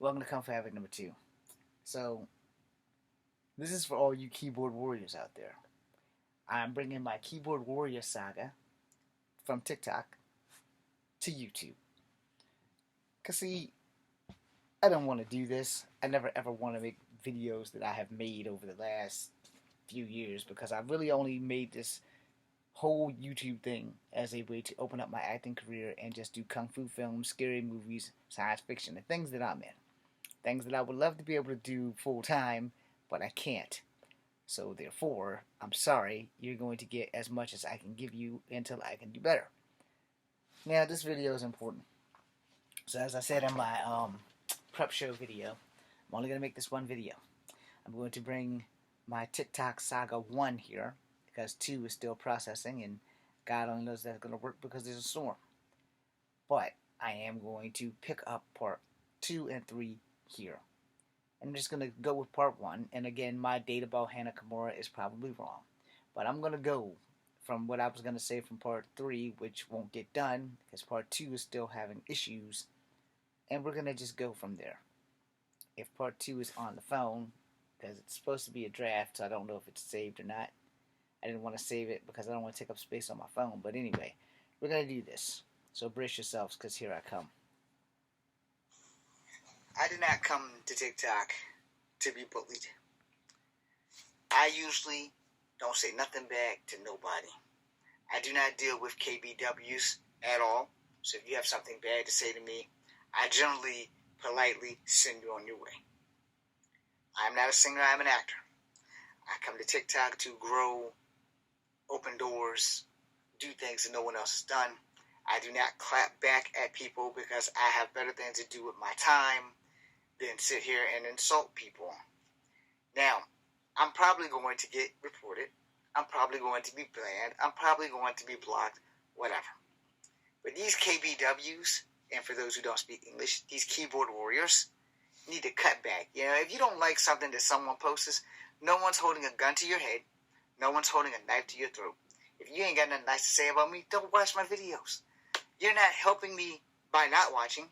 Welcome to Comfort Havoc number 2. So, this is for all you keyboard warriors out there. I'm bringing my keyboard warrior saga from TikTok to YouTube. Because, see, I don't want to do this. I never ever want to make videos that I have made over the last few years because I really only made this whole YouTube thing as a way to open up my acting career and just do kung fu films, scary movies, science fiction, the things that I'm in. Things that I would love to be able to do full time, but I can't. So therefore, I'm sorry, you're going to get as much as I can give you until I can do better. Now, this video is important. So as I said in my prep show video, I'm only going to make this one video. I'm going to bring my TikTok saga 1 here, because 2 is still processing, and God only knows that's going to work because there's a storm. But I am going to pick up part 2 and 3 here. I'm just going to go with part 1, and again, my date about Hana Kimura is probably wrong. But I'm going to go from what I was going to say from part 3, which won't get done, because part 2 is still having issues, and we're going to just go from there. If part 2 is on the phone, because it's supposed to be a draft, so I don't know if it's saved or not. I didn't want to save it because I don't want to take up space on my phone, but anyway, we're going to do this. So brace yourselves, because here I come. I did not come to TikTok to be bullied. I usually don't say nothing back to nobody. I do not deal with KBWs at all. So if you have something bad to say to me, I generally politely send you on your way. I'm not a singer, I'm an actor. I come to TikTok to grow, open doors, do things that no one else has done. I do not clap back at people because I have better things to do with my time than sit here and insult people. Now, I'm probably going to get reported. I'm probably going to be banned. I'm probably going to be blocked, whatever. But these KBWs, and for those who don't speak English, these keyboard warriors need to cut back. You know, if you don't like something that someone posts, no one's holding a gun to your head. No one's holding a knife to your throat. If you ain't got nothing nice to say about me, don't watch my videos. You're not helping me by not watching.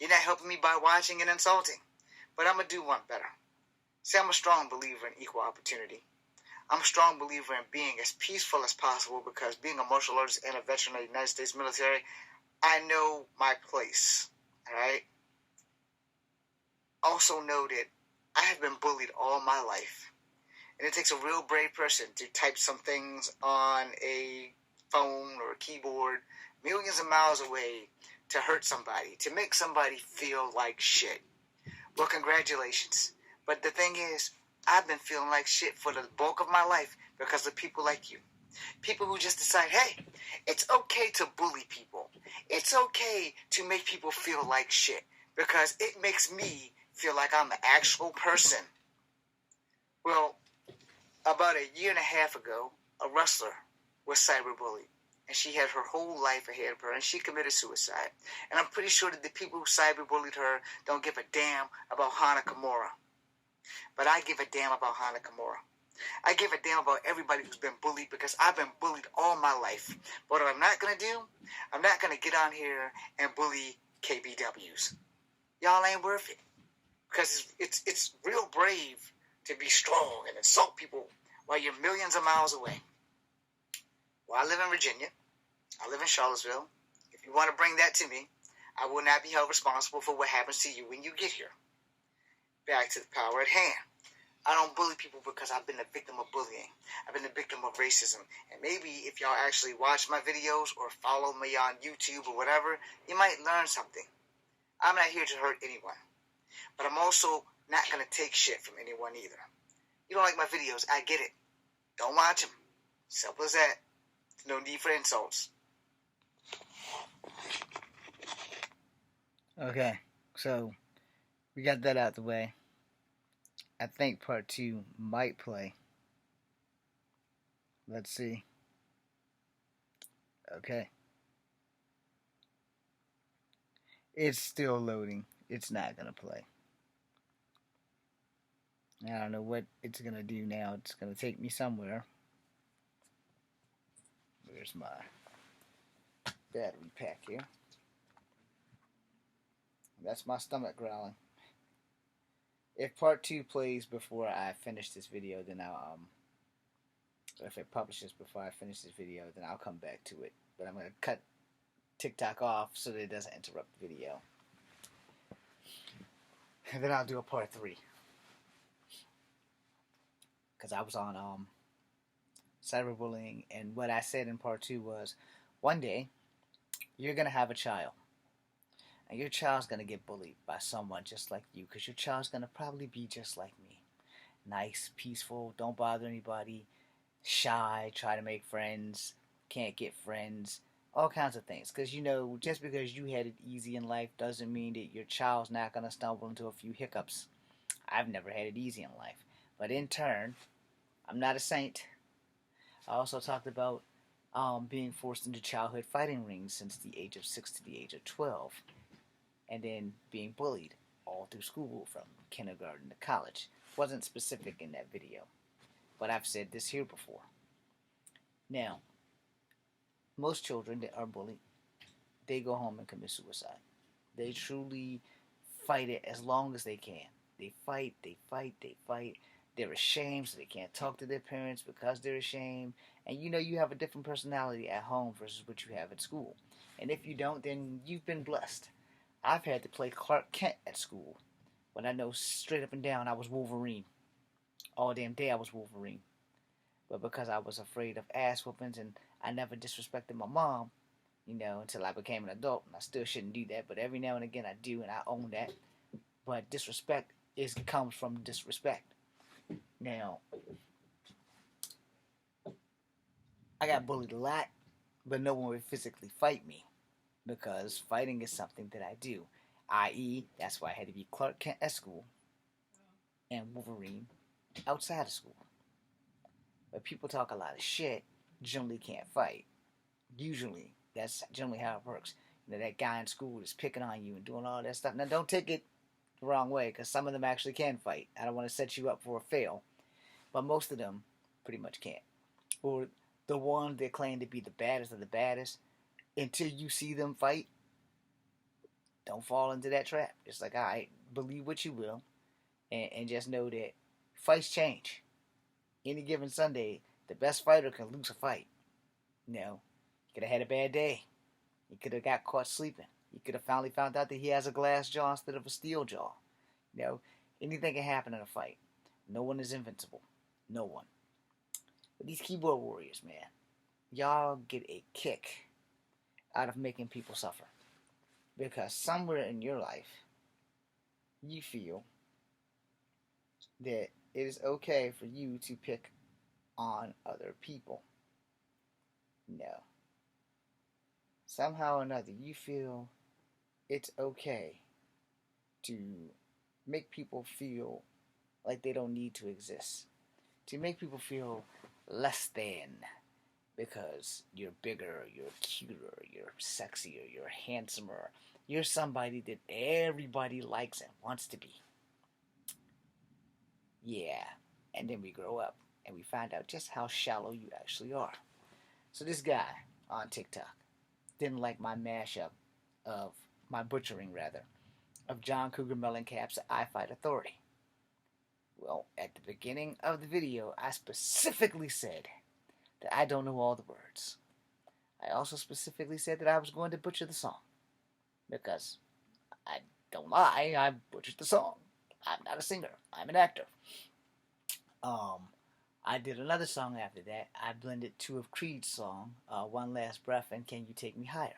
You're not helping me by watching and insulting. But I'm going to do one better. See, I'm a strong believer in equal opportunity. I'm a strong believer in being as peaceful as possible because being a martial artist and a veteran of the United States military, I know my place. Alright? Also know that I have been bullied all my life. And it takes a real brave person to type some things on a phone or a keyboard millions of miles away to hurt somebody, to make somebody feel like shit. Well, congratulations. But the thing is, I've been feeling like shit for the bulk of my life because of people like you. People who just decide, hey, it's okay to bully people. It's okay to make people feel like shit because it makes me feel like I'm an actual person. Well, about a year and a half ago, a wrestler was cyberbullied. And she had her whole life ahead of her, and she committed suicide. And I'm pretty sure that the people who cyberbullied her don't give a damn about Hana Kimura. But I give a damn about Hana Kimura. I give a damn about everybody who's been bullied because I've been bullied all my life. But what I'm not going to do, I'm not going to get on here and bully KBWs. Y'all ain't worth it. Because it's real brave to be strong and insult people while you're millions of miles away. Well, I live in Virginia. I live in Charlottesville. If you want to bring that to me, I will not be held responsible for what happens to you when you get here. Back to the power at hand. I don't bully people because I've been a victim of bullying. I've been a victim of racism. And maybe if y'all actually watch my videos or follow me on YouTube or whatever, you might learn something. I'm not here to hurt anyone. But I'm also not going to take shit from anyone either. You don't like my videos, I get it. Don't watch them. Simple as that. No need for insults. Okay, so we got that out the way. I think part 2 might play. Let's see. Okay. It's still loading. It's not going to play. I don't know what it's going to do now. It's going to take me somewhere. Where's my battery pack here? That's my stomach growling. If part 2 plays before I finish this video, then I'll if it publishes before I finish this video, then I'll come back to it. But I'm gonna cut TikTok off so that it doesn't interrupt the video. And then I'll do a part 3. Because I was on cyberbullying, and what I said in part 2 was, one day you're gonna have a child, and your child's gonna get bullied by someone just like you, because your child's gonna probably be just like me, nice, peaceful, don't bother anybody, shy, try to make friends, can't get friends, all kinds of things. Because just because you had it easy in life doesn't mean that your child's not gonna stumble into a few hiccups. I've never had it easy in life, but in turn, I'm not a saint. I also talked about being forced into childhood fighting rings since the age of 6 to the age of 12, and then being bullied all through school from kindergarten to college. Wasn't specific in that video, but I've said this here before. Now, most children that are bullied, they go home and commit suicide. They truly fight it as long as they can. They fight, they fight, they fight. They're ashamed, so they can't talk to their parents because they're ashamed. And you have a different personality at home versus what you have at school. And if you don't, then you've been blessed. I've had to play Clark Kent at school, when I know straight up and down I was Wolverine. All damn day I was Wolverine. But because I was afraid of ass whoopings and I never disrespected my mom, until I became an adult, and I still shouldn't do that, but every now and again I do, and I own that. But disrespect comes from disrespect. Now, I got bullied a lot, but no one would physically fight me, because fighting is something that I do. I.e., that's why I had to be Clark Kent at school and Wolverine outside of school. But people talk a lot of shit, generally can't fight. Usually, that's generally how it works. That guy in school is picking on you and doing all that stuff. Now, don't take it the wrong way, because some of them actually can fight. I don't want to set you up for a fail, but most of them pretty much can't. Or the ones that claim to be the baddest of the baddest, until you see them fight, don't fall into that trap. It's like, alright, believe what you will, and just know that fights change. Any given Sunday, the best fighter can lose a fight. You could have had a bad day. He could have got caught sleeping. He could have finally found out that he has a glass jaw instead of a steel jaw. Anything can happen in a fight. No one is invincible. No one. But these keyboard warriors, man, y'all get a kick out of making people suffer. Because somewhere in your life, you feel that it is okay for you to pick on other people. No. Somehow or another, you feel it's okay to make people feel like they don't need to exist. To make people feel less than because you're bigger, you're cuter, you're sexier, you're handsomer, you're somebody that everybody likes and wants to be. Yeah, and then we grow up and we find out just how shallow you actually are. So this guy on TikTok didn't like my mashup of, my butchering rather, of John Cougar Mellencamp's I Fight Authority. Well, at the beginning of the video, I specifically said that I don't know all the words. I also specifically said that I was going to butcher the song. Because, I don't lie, I butchered the song. I'm not a singer, I'm an actor. I did another song after that. I blended two of Creed's song, One Last Breath and Can You Take Me Higher.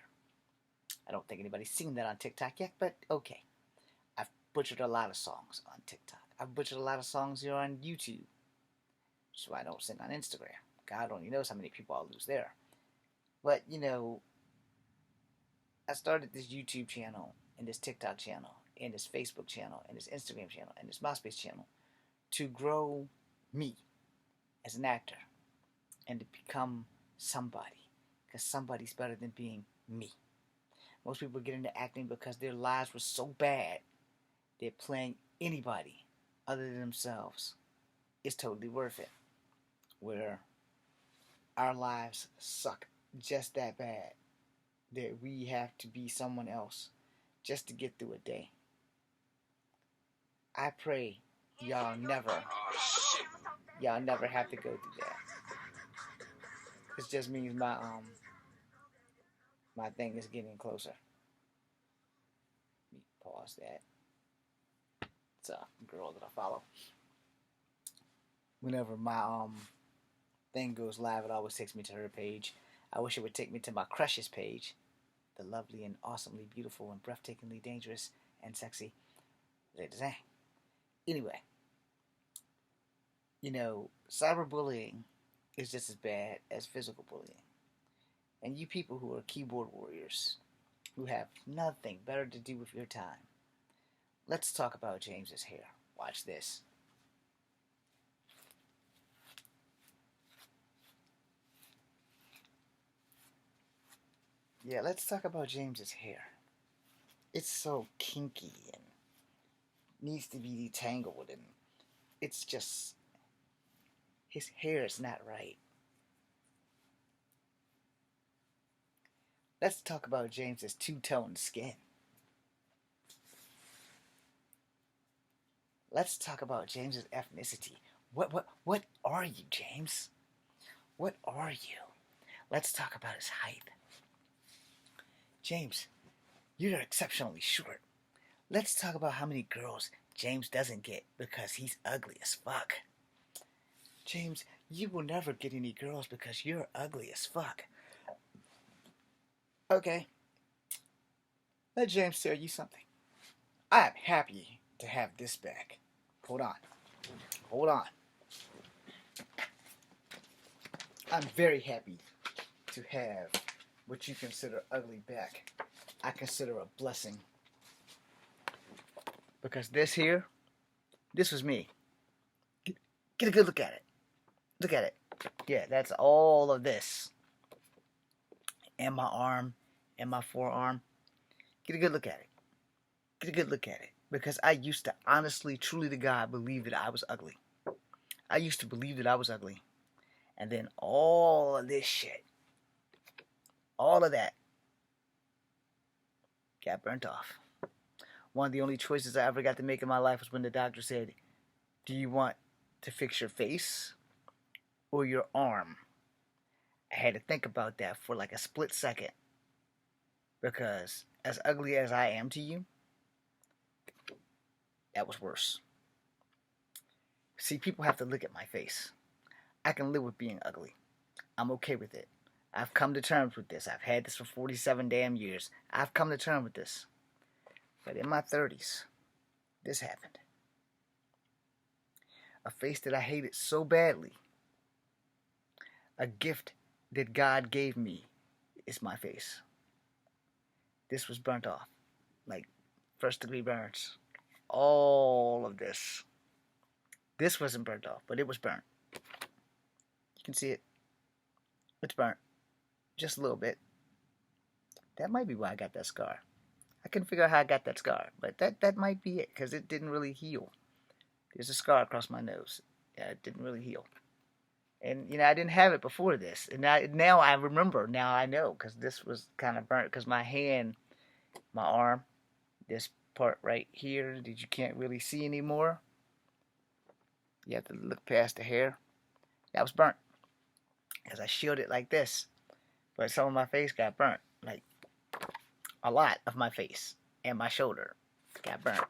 I don't think anybody's seen that on TikTok yet, but okay. I've butchered a lot of songs on TikTok. I've butchered a lot of songs here on YouTube. So I don't sing on Instagram. God only knows how many people I'll lose there. But, I started this YouTube channel, and this TikTok channel, and this Facebook channel, and this Instagram channel, and this MySpace channel to grow me as an actor and to become somebody, because somebody's better than being me. Most people get into acting because their lives were so bad that playing anybody other than themselves is totally worth it. Where our lives suck just that bad that we have to be someone else just to get through a day. I pray y'all never, y'all never have to go through that. This just means my thing is getting closer. Let me pause that. It's a girl that I follow. Whenever my thing goes live, it always takes me to her page. I wish it would take me to my crush's page, the lovely and awesomely beautiful and breathtakingly dangerous and sexy Lady Zhang. Anyway, cyberbullying is just as bad as physical bullying. And you people who are keyboard warriors, who have nothing better to do with your time, let's talk about James's hair. Watch this. Yeah, let's talk about James's hair. It's so kinky and needs to be detangled, and it's just his hair is not right. Let's talk about James's two-tone skin. Let's talk about James's ethnicity. What are you, James? What are you? Let's talk about his height. James, you're exceptionally short. Let's talk about how many girls James doesn't get because he's ugly as fuck. James, you will never get any girls because you're ugly as fuck. Okay, let James tell you something. I am happy to have this back. Hold on. Hold on. I'm very happy to have what you consider ugly back. I consider a blessing. Because this was me. Get a good look at it. Look at it. Yeah, that's all of this. And my arm, and my forearm. Get a good look at it. Get a good look at it. Because I used to honestly, truly to God, believe that I was ugly. I used to believe that I was ugly. And then all of this shit, all of that, got burnt off. One of the only choices I ever got to make in my life was when the doctor said, do you want to fix your face or your arm? I had to think about that for like a split second. Because as ugly as I am to you, that was worse. See, people have to look at my face. I can live with being ugly. I'm okay with it. I've come to terms with this. I've had this for 47 damn years. I've come to terms with this. But in my 30s, this happened. A face that I hated so badly. A gift that God gave me is my face. This was burnt off. Like first degree burns. All of this. This wasn't burnt off, but it was burnt. You can see it. It's burnt. Just a little bit. That might be why I got that scar. I couldn't figure out how I got that scar, but that might be it, because it didn't really heal. There's a scar across my nose. Yeah, it didn't really heal. And, I didn't have it before this. And now I remember. Now I know, because this was kind of burnt, because my hand, my arm, this part right here that you can't really see anymore, you have to look past the hair, that was burnt. Because I shielded it like this. But some of my face got burnt. Like, a lot of my face and my shoulder got burnt.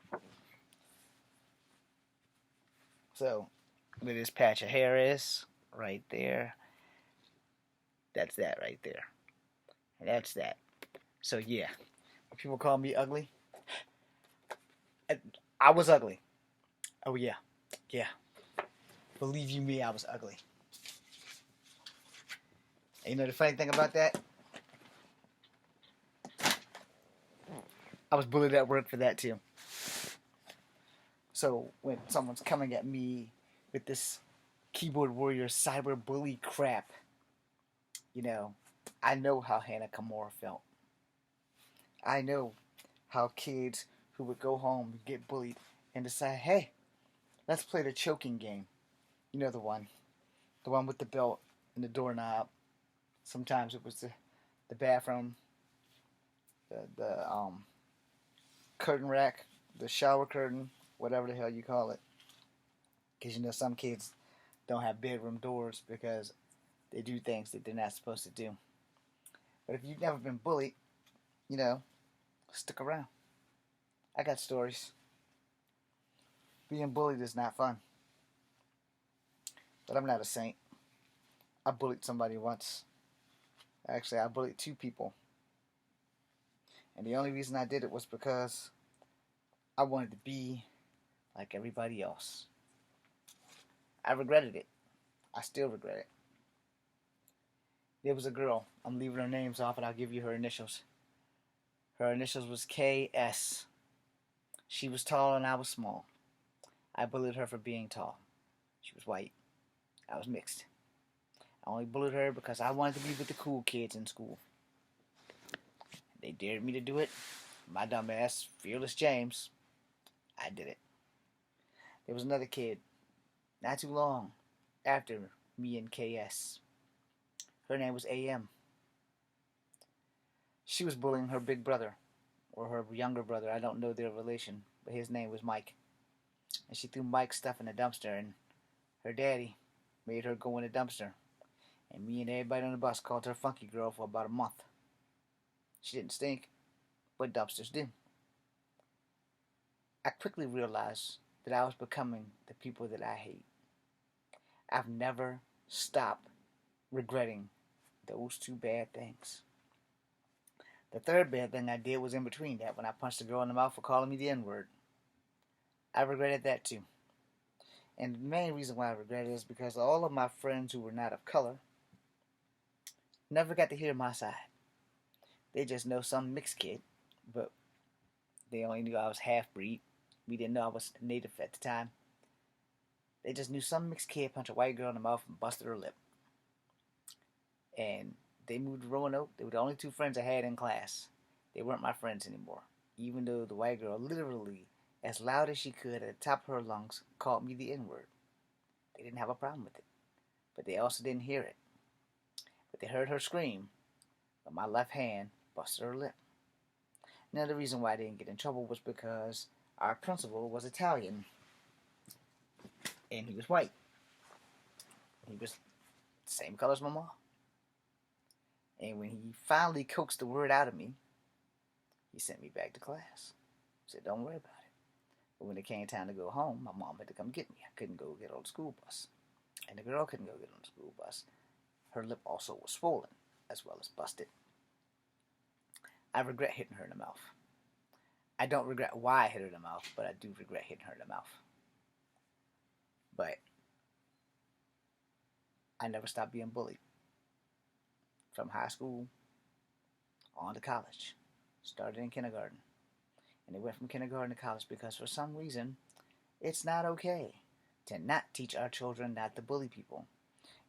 So, where this patch of hair is, right there, that's that right there. And that's that. So, yeah. People call me ugly. I was ugly. Oh, yeah. Yeah. Believe you me, I was ugly. And you know the funny thing about that? I was bullied at work for that too. So when someone's coming at me with this keyboard warrior cyber bully crap, I know how Hannah Kimura felt. I know how kids who would go home and get bullied and decide, hey, let's play the choking game. You know the one with the belt and the doorknob. Sometimes it was the bathroom, the curtain rack, the shower curtain, whatever the hell you call it. Because you know some kids don't have bedroom doors because they do things that they're not supposed to do. But if you've never been bullied, you know, stick around. I got stories. Being bullied is not fun. But I'm not a saint. I bullied somebody once. Actually, I bullied two people. And the only reason I did it was because I wanted to be like everybody else. I regretted it. I still regret it. There was a girl. I'm leaving her names off and I'll give you her initials. Her initials was KS. She was tall and I was small. I bullied her for being tall. She was white. I was mixed. I only bullied her because I wanted to be with the cool kids in school. They dared me to do it. My dumb ass, Fearless James, I did it. There was another kid, not too long after me and KS. Her name was AM. She was bullying her big brother, or her younger brother. I don't know their relation, but his name was Mike. And she threw Mike's stuff in the dumpster, and her daddy made her go in the dumpster. And me and everybody on the bus called her Funky Girl for about a month. She didn't stink, but dumpsters do. I quickly realized that I was becoming the people that I hate. I've never stopped regretting those two bad things. The third bad thing I did was in between that when I punched a girl in the mouth for calling me the N-word. I regretted that too. And the main reason why I regret it is because all of my friends who were not of color never got to hear my side. They just know some mixed kid, but they only knew I was half-breed. We didn't know I was native at the time. They just knew some mixed kid punched a white girl in the mouth and busted her lip. And they moved to Roanoke. They were the only two friends I had in class. They weren't my friends anymore. Even though the white girl literally, as loud as she could at the top of her lungs, called me the N-word. They didn't have a problem with it. But they also didn't hear it. But they heard her scream, but my left hand busted her lip. Now the reason why I didn't get in trouble was because our principal was Italian. And he was white. He was the same color as my mom. And when he finally coaxed the word out of me, he sent me back to class. He said, don't worry about it. But when it came time to go home, my mom had to come get me. I couldn't go get on the school bus. And the girl couldn't go get on the school bus. Her lip also was swollen, as well as busted. I regret hitting her in the mouth. I don't regret why I hit her in the mouth, but I do regret hitting her in the mouth. But I never stopped being bullied. From high school on to college. Started in kindergarten. And it went from kindergarten to college because for some reason, it's not okay to not teach our children not to bully people.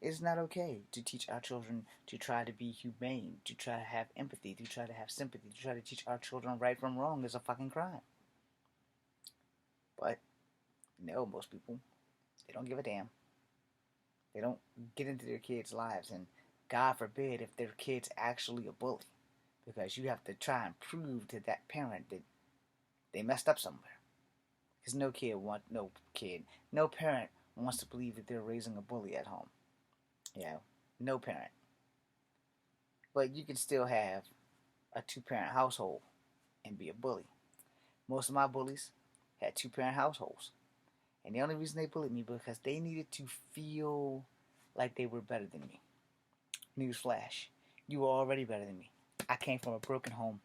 It's not okay to teach our children to try to be humane, to try to have empathy, to try to have sympathy, to try to teach our children right from wrong is a fucking crime. But, no, most people, they don't give a damn. They don't get into their kids' lives, and God forbid if their kid's actually a bully, because you have to try and prove to that parent that they messed up somewhere. Because no parent wants to believe that they're raising a bully at home. No parent. But you can still have a two-parent household and be a bully. Most of my bullies had two-parent households. And the only reason they bullied me was because they needed to feel like they were better than me. Newsflash. You were already better than me. I came from a broken home.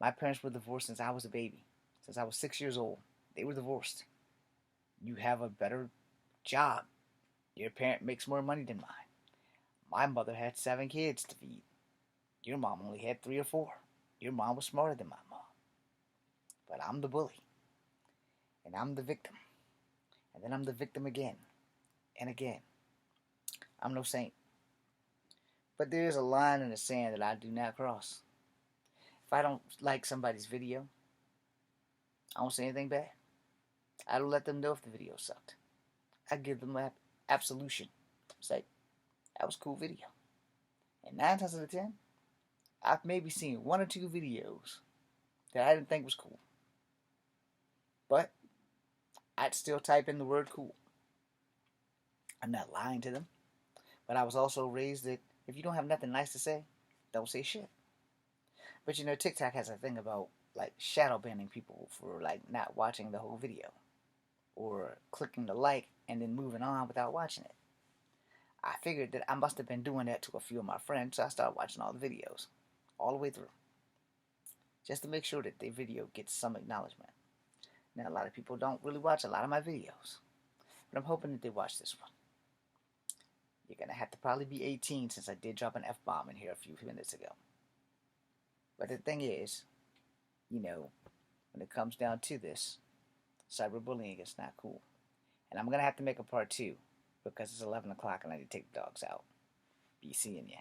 My parents were divorced since I was a baby. Since I was 6 years old. They were divorced. You have a better job. Your parent makes more money than mine. My mother had 7 kids to feed. Your mom only had 3 or 4. Your mom was smarter than my mom. But I'm the bully. And I'm the victim. And then I'm the victim again. And again. I'm no saint. But there is a line in the sand that I do not cross. If I don't like somebody's video, I don't say anything bad. I don't let them know if the video sucked. I give them absolution. Say, that was a cool video. And 9 times out of 10, I've maybe seen 1 or 2 videos that I didn't think was cool. But I'd still type in the word cool. I'm not lying to them. But I was also raised that if you don't have nothing nice to say, don't say shit. But you know, TikTok has a thing about like shadow banning people for like not watching the whole video or clicking the like and then moving on without watching it. I figured that I must have been doing that to a few of my friends, so I started watching all the videos, all the way through, just to make sure that their video gets some acknowledgement. Now, a lot of people don't really watch a lot of my videos, but I'm hoping that they watch this one. You're gonna have to probably be 18 since I did drop an F-bomb in here a few minutes ago. But the thing is, you know, when it comes down to this, cyberbullying is not cool. And I'm gonna have to make a part 2 because it's 11 o'clock and I need to take the dogs out. Be seeing ya.